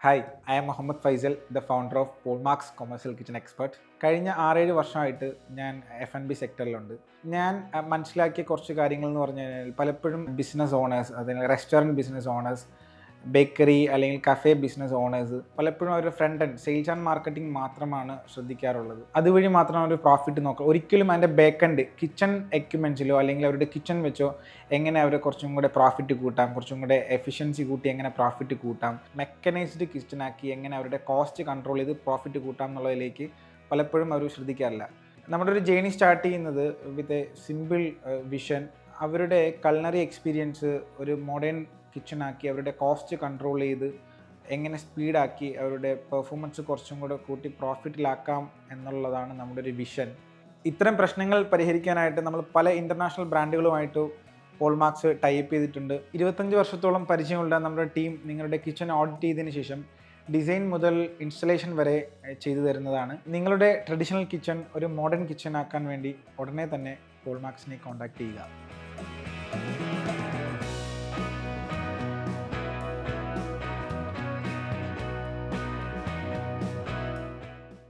Hi, I am Muhammad Faisal, the founder of Polmarks commercial kitchen expert. കഴിഞ്ഞ 6-7 വർഷമായിട്ട് ഞാൻ F&B സെക്ടറിലുണ്ട്. ഞാൻ മനസ്സിലാക്കിയ കുറച്ച് കാര്യങ്ങൾ എന്ന് പറഞ്ഞു കഴിഞ്ഞാൽ പലപ്പോഴും ബിസിനസ് ഓണേഴ്സ്, അതിന് റെസ്റ്റോറൻറ്റ് ബിസിനസ് ഓണേഴ്സ്, ബേക്കറി അല്ലെങ്കിൽ കഫേ ബിസിനസ് ഓണേഴ്സ് പലപ്പോഴും അവർ front end sales and marketing മാത്രമാണ് ശ്രദ്ധിക്കാറുള്ളത്. അതുവഴി മാത്രമാണ് ഒരു പ്രോഫിറ്റ് നോക്കുക. ഒരിക്കലും അതിൻ്റെ ബാക്ക് എൻഡ് കിച്ചൺ എക്യുപ്മെൻറ്റ്സിലോ അല്ലെങ്കിൽ അവരുടെ കിച്ചൺ വെച്ചോ എങ്ങനെ അവർ കുറച്ചും കൂടെ പ്രോഫിറ്റ് കൂട്ടാം, കുറച്ചും കൂടെ എഫിഷ്യൻസി കൂട്ടി എങ്ങനെ പ്രോഫിറ്റ് കൂട്ടാം, മെക്കനൈസ്ഡ് കിച്ചണാക്കി എങ്ങനെ അവരുടെ കോസ്റ്റ് കൺട്രോൾ ചെയ്ത് പ്രോഫിറ്റ് കൂട്ടാം എന്നുള്ളതിലേക്ക് പലപ്പോഴും അവർ ശ്രദ്ധിക്കാറില്ല. നമ്മുടെ ഒരു ജേണി സ്റ്റാർട്ട് ചെയ്യുന്നത് വിത്ത് എ സിമ്പിൾ വിഷൻ. അവരുടെ കൾണറി എക്സ്പീരിയൻസ് ഒരു മോഡേൺ കിച്ചണാക്കി അവരുടെ കോസ്റ്റ് കൺട്രോൾ ചെയ്ത് എങ്ങനെ സ്പീഡാക്കി അവരുടെ പെർഫോമൻസ് കുറച്ചും കൂടെ കൂട്ടി പ്രോഫിറ്റിലാക്കാം എന്നുള്ളതാണ് നമ്മുടെ ഒരു വിഷൻ. ഇത്തരം പ്രശ്നങ്ങൾ പരിഹരിക്കാനായിട്ട് നമ്മൾ പല ഇൻ്റർനാഷണൽ ബ്രാൻഡുകളുമായിട്ട് പോൾമാർക്സ് ടൈപ്പ് ചെയ്തിട്ടുണ്ട്. 25 വർഷത്തോളം പരിചയമുള്ള നമ്മുടെ ടീം നിങ്ങളുടെ കിച്ചൺ ഓഡിറ്റ് ചെയ്തതിന് ശേഷം ഡിസൈൻ മുതൽ ഇൻസ്റ്റലേഷൻ വരെ ചെയ്തു തരുന്നതാണ്. നിങ്ങളുടെ ട്രഡീഷണൽ കിച്ചൺ ഒരു മോഡേൺ കിച്ചൺ ആക്കാൻ വേണ്ടി ഉടനെ തന്നെ പോൾമാർക്സിനെ കോൺടാക്റ്റ് ചെയ്യുക.